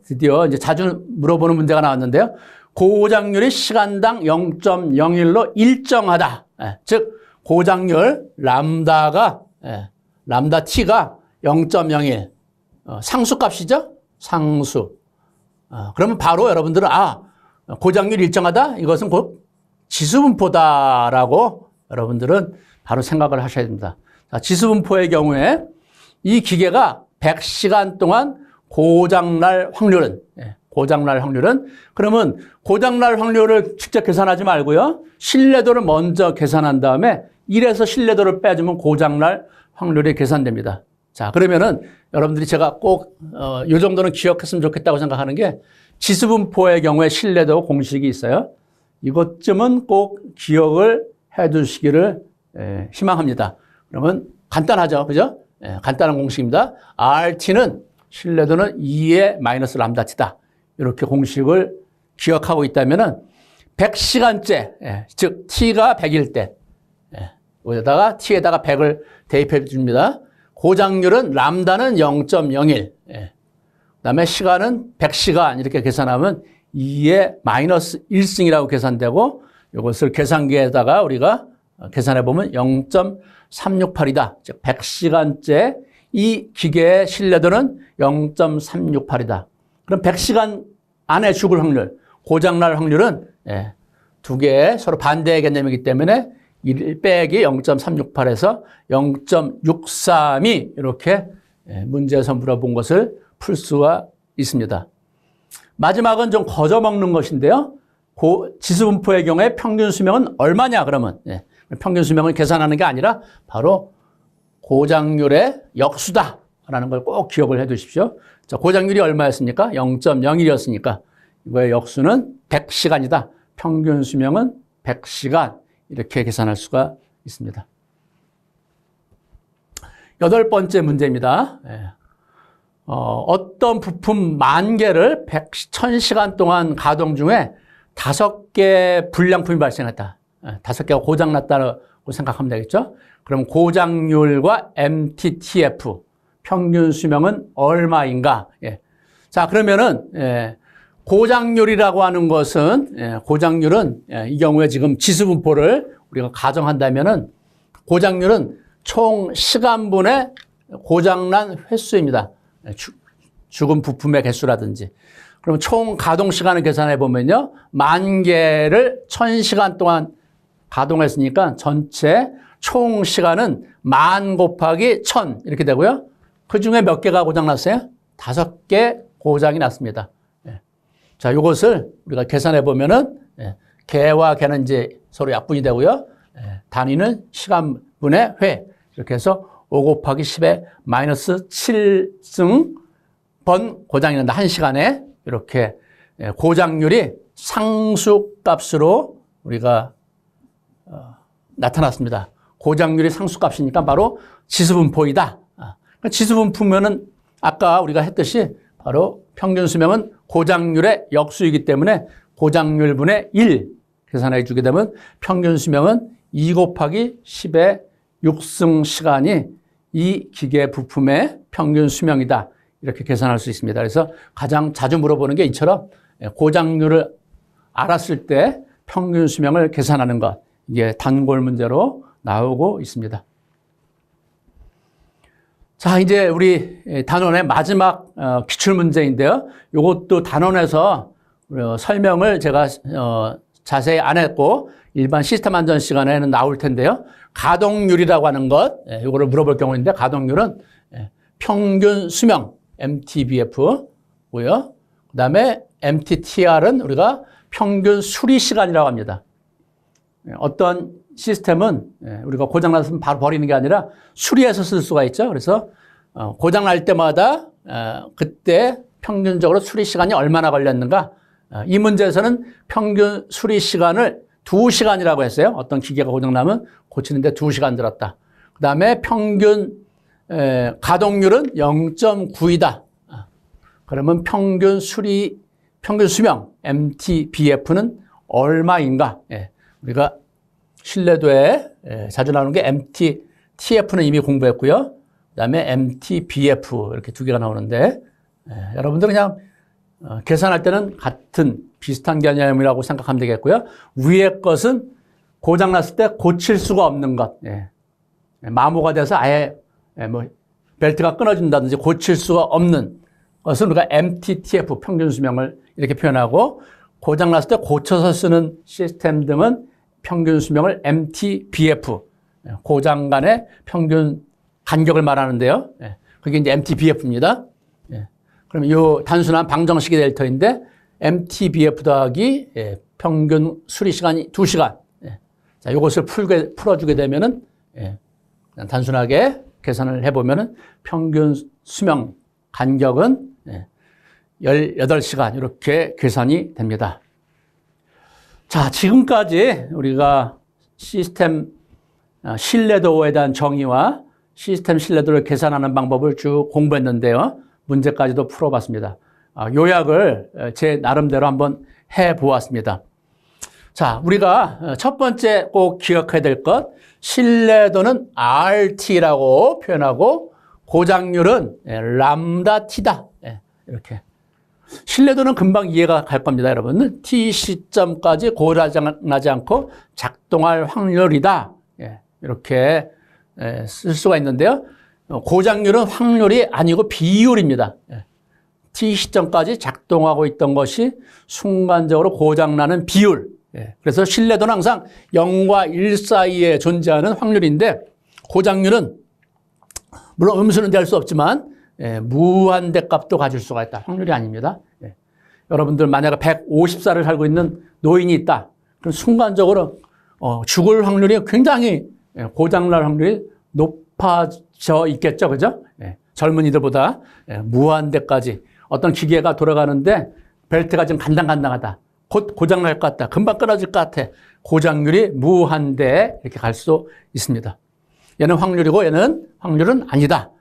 A: 드디어 이제 자주 물어보는 문제가 나왔는데요. 고장률이 시간당 0.01로 일정하다. 즉, 고장률 람다 t가 0.01. 상수값이죠? 상수. 그러면 바로 여러분들은, 고장률이 일정하다? 이것은 곧 지수분포다라고 여러분들은 바로 생각을 하셔야 됩니다. 자, 지수분포의 경우에 이 기계가 100시간 동안 고장날 확률은 그러면 고장날 확률을 직접 계산하지 말고요. 신뢰도를 먼저 계산한 다음에 1에서 신뢰도를 빼주면 고장날 확률이 계산됩니다. 자, 그러면은 여러분들이 제가 꼭 이 정도는 기억했으면 좋겠다고 생각하는 게 지수분포의 경우에 신뢰도 공식이 있어요. 이것쯤은 꼭 기억을 해 두시기를 희망합니다. 그러면 간단하죠. 그죠? 간단한 공식입니다. RT는 신뢰도는 2의 마이너스 람다 t다. 이렇게 공식을 기억하고 있다면은 100시간째, 즉 T가 100일 때 여기다가 T에다가 100을 대입해 줍니다. 고장률은 람다는 0.01, 그다음에 시간은 100시간 이렇게 계산하면 2의 마이너스 1승이라고 계산되고 이것을 계산기에다가 우리가 계산해 보면 0.368이다. 즉 100시간째 이 기계의 신뢰도는 0.368이다. 그럼 100시간 안에 죽을 확률, 고장날 확률은 2개의 서로 반대의 개념이기 때문에 1 빼기 0.368에서 0.632 이렇게 문제에서 물어본 것을 풀 수가 있습니다. 마지막은 좀 거저먹는 것인데요. 지수분포의 경우에 평균 수명은 얼마냐 그러면 평균 수명을 계산하는 게 아니라 바로 고장률의 역수다라는 걸 꼭 기억을 해 두십시오. 자, 고장률이 얼마였습니까? 0.01이었으니까 이거의 역수는 100시간이다. 평균 수명은 100시간 이렇게 계산할 수가 있습니다. 8번째 문제입니다. 어떤 부품 10,000개를 1000시간 동안 가동 중에 5개 불량품이 발생했다. 5개가 고장났다고 생각하면 되겠죠? 그럼 고장률과 MTTF, 평균 수명은 얼마인가? 자, 그러면은, 고장률이라고 하는 것은, 고장률은, 이 경우에 지금 지수분포를 우리가 가정한다면은, 고장률은 총 시간분의 고장난 횟수입니다. 죽은 부품의 개수라든지. 그럼 총 가동 시간을 계산해 보면요. 10,000개를 1000시간 동안 가동했으니까 전체 총 시간은 10,000 곱하기 1000 이렇게 되고요. 그 중에 몇 개가 고장났어요? 5개 고장이 났습니다. 자, 이것을 우리가 계산해 보면은 개와 개는 이제 서로 약분이 되고요. 단위는 시간분의 회. 이렇게 해서 5 곱하기 10의 마이너스 7승 번 고장이 난다. 1시간에 이렇게 고장률이 상수값으로 우리가 나타났습니다. 고장률이 상수값이니까 바로 지수분포이다. 지수분포면은 아까 우리가 했듯이 바로 평균 수명은 고장률의 역수이기 때문에 고장률분의 1 계산해 주게 되면 평균 수명은 2 곱하기 10의 6승 시간이 이 기계 부품의 평균 수명이다. 이렇게 계산할 수 있습니다. 그래서 가장 자주 물어보는 게 이처럼 고장률을 알았을 때 평균 수명을 계산하는 것. 이게 단골 문제로 나오고 있습니다. 자, 이제 우리 단원의 마지막 기출문제인데요. 이것도 단원에서 설명을 제가 자세히 안 했고 일반 시스템 안전 시간에는 나올 텐데요. 가동률이라고 하는 것, 이거를 물어볼 경우인데 가동률은 평균 수명, MTBF고요. 그 다음에 MTTR은 우리가 평균 수리 시간이라고 합니다. 어떤 시스템은 우리가 고장났으면 바로 버리는 게 아니라 수리해서 쓸 수가 있죠. 그래서 고장날 때마다 그때 평균적으로 수리 시간이 얼마나 걸렸는가. 이 문제에서는 평균 수리 시간을 2시간이라고 했어요. 어떤 기계가 고장나면 고치는데 2시간 들었다. 그 다음에 평균 가동률은 0.9이다. 그러면 평균 수명 MTBF는 얼마인가? 우리가 신뢰도에 자주 나오는 게 MTTF는 이미 공부했고요. 그 다음에 MTBF 이렇게 두 개가 나오는데 여러분들 그냥 계산할 때는 같은 비슷한 개념이라고 생각하면 되겠고요. 위에 것은 고장났을 때 고칠 수가 없는 것. 마모가 돼서 아예 뭐 벨트가 끊어진다든지 고칠 수가 없는 것은 우리가 MTTF 평균 수명을 이렇게 표현하고 고장났을 때 고쳐서 쓰는 시스템 등은 평균 수명을 MTBF, 고장 간의 평균 간격을 말하는데요. 그게 이제 MTBF입니다. 그러면 이 단순한 방정식이 델타인데 MTBF 더하기 평균 수리 시간이 2시간. 자, 이것을 풀어주게 되면은 단순하게 계산을 해보면은 평균 수명 간격은 18시간 이렇게 계산이 됩니다. 자, 지금까지 우리가 시스템 신뢰도에 대한 정의와 시스템 신뢰도를 계산하는 방법을 쭉 공부했는데요. 문제까지도 풀어봤습니다. 요약을 제 나름대로 한번 해보았습니다. 자, 우리가 첫 번째 꼭 기억해야 될 것, 신뢰도는 RT라고 표현하고 고장률은 람다 T다. 이렇게. 신뢰도는 금방 이해가 갈 겁니다, 여러분. T 시점까지 고장나지 않고 작동할 확률이다. 이렇게 쓸 수가 있는데요. 고장률은 확률이 아니고 비율입니다. T 시점까지 작동하고 있던 것이 순간적으로 고장나는 비율. 그래서 신뢰도는 항상 0과 1 사이에 존재하는 확률인데 고장률은 물론 음수는 될 수 없지만 무한대 값도 가질 수가 있다. 확률이 아닙니다. 여러분들 만약에 150살을 살고 있는 노인이 있다. 그럼 순간적으로 죽을 확률이 굉장히 고장날 확률이 높아져 있겠죠. 그죠? 젊은이들보다 무한대까지 어떤 기계가 돌아가는데 벨트가 좀 간당간당하다. 곧 고장날 것 같다. 금방 끊어질 것 같아. 고장률이 무한대에 이렇게 갈 수 있습니다. 얘는 확률이고 얘는 확률은 아니다.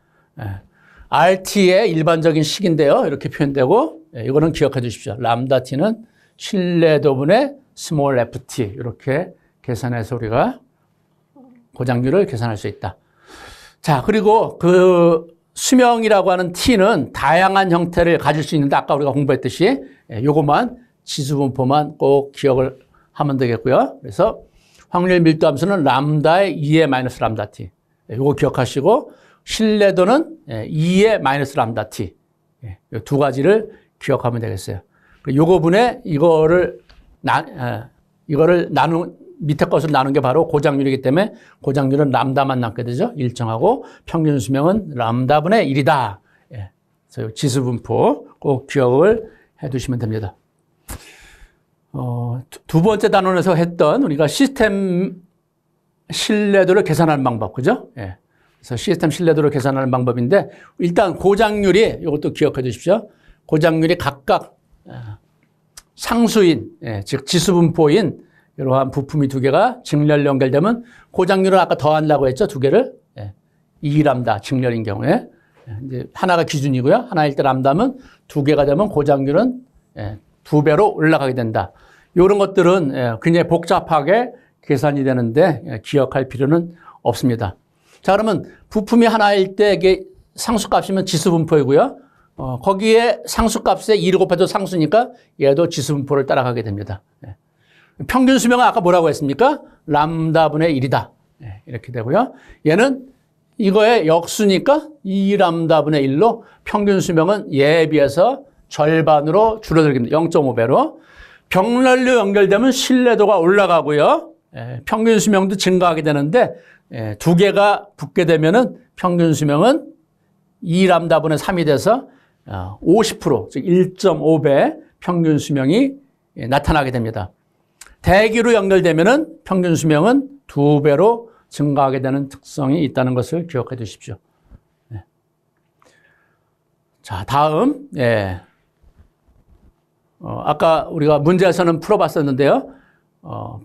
A: RT의 일반적인 식인데요. 이렇게 표현되고 이거는 기억해 주십시오. 람다 T는 신뢰도분의 스몰 ft 이렇게 계산해서 우리가 고장률을 계산할 수 있다. 자, 그리고 그 수명이라고 하는 T는 다양한 형태를 가질 수 있는데 아까 우리가 공부했듯이 요것만 지수분포만 꼭 기억을 하면 되겠고요. 그래서 확률 밀도 함수는 람다의 2의 마이너스 람다 T. 요거 기억하시고 신뢰도는 2의 마이너스 람다 T. 이 두 가지를 기억하면 되겠어요. 요거 분에 이거를 밑에 것을 나눈 게 바로 고장률이기 때문에 고장률은 람다만 남게 되죠. 일정하고 평균 수명은 람다분의 1이다. 그래서 지수분포 꼭 기억을 해 두시면 됩니다. 두 번째 단원에서 했던 우리가 시스템 신뢰도를 계산하는 방법, 그죠? 그래서 시스템 신뢰도를 계산하는 방법인데 일단 고장률이 이것도 기억해 주십시오. 고장률이 각각 상수인, 즉 지수분포인 이러한 부품이 두 개가 직렬 연결되면 고장률은 아까 더한다고 했죠. 두 개를 2람다 직렬인 경우에 이제 하나가 기준이고요. 하나일 때 람다면 두 개가 되면 고장률은 2배로 올라가게 된다. 이런 것들은 굉장히 복잡하게 계산이 되는데 기억할 필요는 없습니다. 자, 그러면 부품이 하나일 때 이게 상수값이면 지수분포이고요. 거기에 상수값에 2를 곱해도 상수니까 얘도 지수분포를 따라가게 됩니다. 평균 수명은 아까 뭐라고 했습니까? 람다분의 1이다. 이렇게 되고요. 얘는 이거의 역수니까 2람다분의 1로 평균 수명은 얘에 비해서 절반으로 줄어들게 됩니다. 0.5배로. 병렬로 연결되면 신뢰도가 올라가고요. 평균 수명도 증가하게 되는데 두 개가 붙게 되면은 평균 수명은 2람다분의 3이 돼서 50%, 즉 1.5배 평균 수명이 나타나게 됩니다. 대기로 연결되면은 평균 수명은 2배로 증가하게 되는 특성이 있다는 것을 기억해 두십시오. 자, 다음, 아까 우리가 문제에서는 풀어봤었는데요.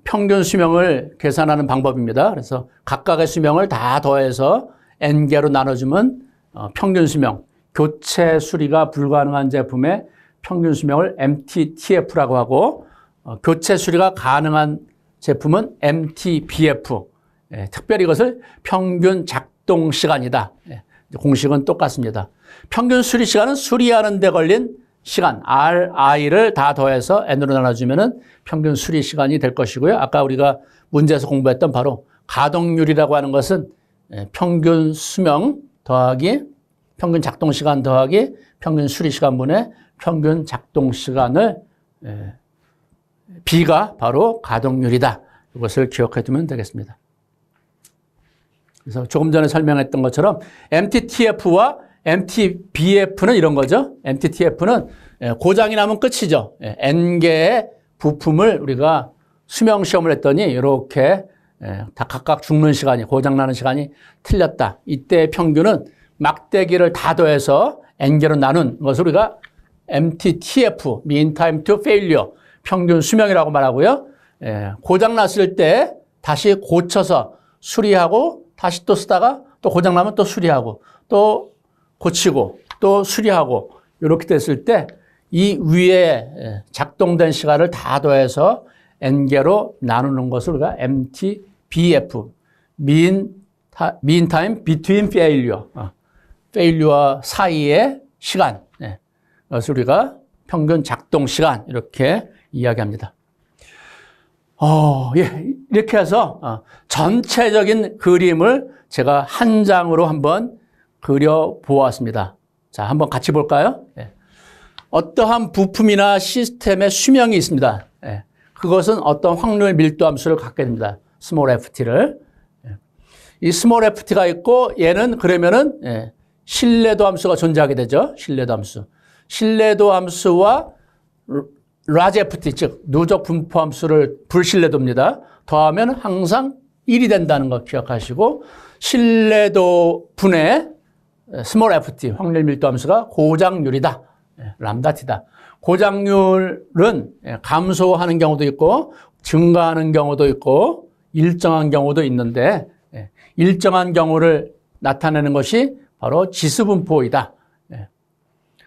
A: 평균 수명을 계산하는 방법입니다. 그래서 각각의 수명을 다 더해서 n개로 나눠주면 평균 수명, 교체 수리가 불가능한 제품의 평균 수명을 MTTF라고 하고 교체 수리가 가능한 제품은 MTBF. 특별히 이것을 평균 작동 시간이다. 공식은 똑같습니다. 평균 수리 시간은 수리하는 데 걸린 시간, RI를 다 더해서 N으로 나눠주면 평균 수리 시간이 될 것이고요. 아까 우리가 문제에서 공부했던 바로 가동률이라고 하는 것은 평균 수명 더하기 평균 작동 시간 더하기 평균 수리 시간분의 평균 작동 시간을 B가 바로 가동률이다. 이것을 기억해 두면 되겠습니다. 그래서 조금 전에 설명했던 것처럼 MTTF와 MTBF는 이런 거죠. MTTF는 고장이 나면 끝이죠. N개의 부품을 우리가 수명 시험을 했더니 이렇게 다 각각 죽는 시간이, 고장나는 시간이 틀렸다. 이때의 평균은 막대기를 다 더해서 N개로 나눈 것을 우리가 MTTF, Mean Time to Failure, 평균 수명이라고 말하고요. 고장났을 때 다시 고쳐서 수리하고 다시 또 쓰다가 또 고장나면 또 수리하고 또 고치고 또 수리하고 이렇게 됐을 때 이 위에 작동된 시간을 다 더해서 N개로 나누는 것을 우리가 MTBF, Mean Time Between Failure, Failure 사이의 시간, 그것을 우리가 평균 작동 시간 이렇게 이야기합니다. 이렇게 해서 전체적인 그림을 제가 한 장으로 한번 그려보았습니다. 자, 한번 같이 볼까요? 어떠한 부품이나 시스템의 수명이 있습니다. 그것은 어떤 확률 밀도 함수를 갖게 됩니다. 스몰 ft를. 이 스몰 ft가 있고 얘는 그러면은 신뢰도 함수가 존재하게 되죠. 신뢰도 함수. 신뢰도 함수와 large FT, 즉 누적 분포 함수를 불신뢰도입니다. 더하면 항상 1이 된다는 거 기억하시고, 신뢰도 분의 small ft, 확률 밀도 함수가 고장률이다. 람다 t다. 고장률은 감소하는 경우도 있고 증가하는 경우도 있고 일정한 경우도 있는데, 일정한 경우를 나타내는 것이 바로 지수분포이다.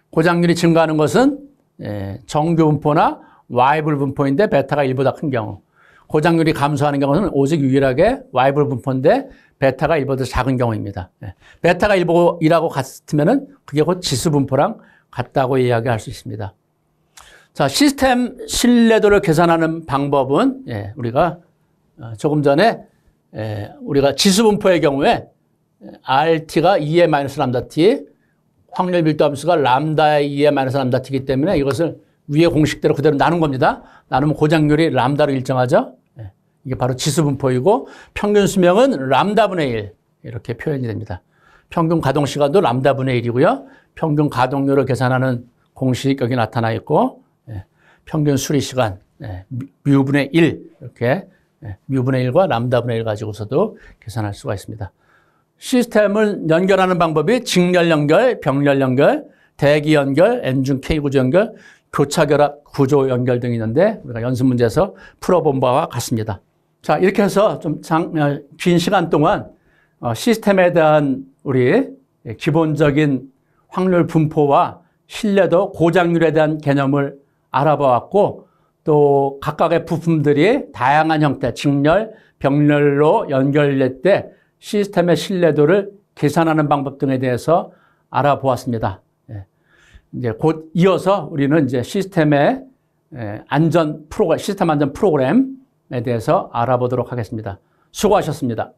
A: 고장률이 증가하는 것은 정규분포나 와이블 분포인데 베타가 1보다 큰 경우, 고장률이 감소하는 경우는 오직 유일하게 와이블 분포인데 베타가 1보다 작은 경우입니다. 베타가 1이라고 같으면은 그게 곧 지수분포랑 같다고 이야기할 수 있습니다. 자, 시스템 신뢰도를 계산하는 방법은 우리가 조금 전에 우리가 지수분포의 경우에 RT가 2의 마이너스 람다 T, 확률 밀도 함수가 람다의 2의 마이너스 람다 T이기 때문에 이것을 위의 공식대로 그대로 나눈 겁니다. 나누면 고장률이 람다로 일정하죠. 이게 바로 지수분포이고 평균 수명은 람다분의 1 이렇게 표현이 됩니다. 평균 가동시간도 람다분의 1이고요. 평균 가동률을 계산하는 공식 여기 나타나 있고, 평균 수리시간 뮤분의 1 이렇게 뮤분의 1과 람다분의 1 가지고서도 계산할 수가 있습니다. 시스템을 연결하는 방법이 직렬 연결, 병렬 연결, 대기 연결, N중 K 구조 연결, 교차결합 구조 연결 등이 있는데 우리가 연습 문제에서 풀어본 바와 같습니다. 자, 이렇게 해서 좀 긴 시간 동안 시스템에 대한 우리 기본적인 확률 분포와 신뢰도, 고장률에 대한 개념을 알아보았고, 또 각각의 부품들이 다양한 형태, 직렬, 병렬로 연결될 때 시스템의 신뢰도를 계산하는 방법 등에 대해서 알아보았습니다. 이제 곧 이어서 우리는 이제 시스템의 시스템 안전 프로그램에 대해서 알아보도록 하겠습니다. 수고하셨습니다.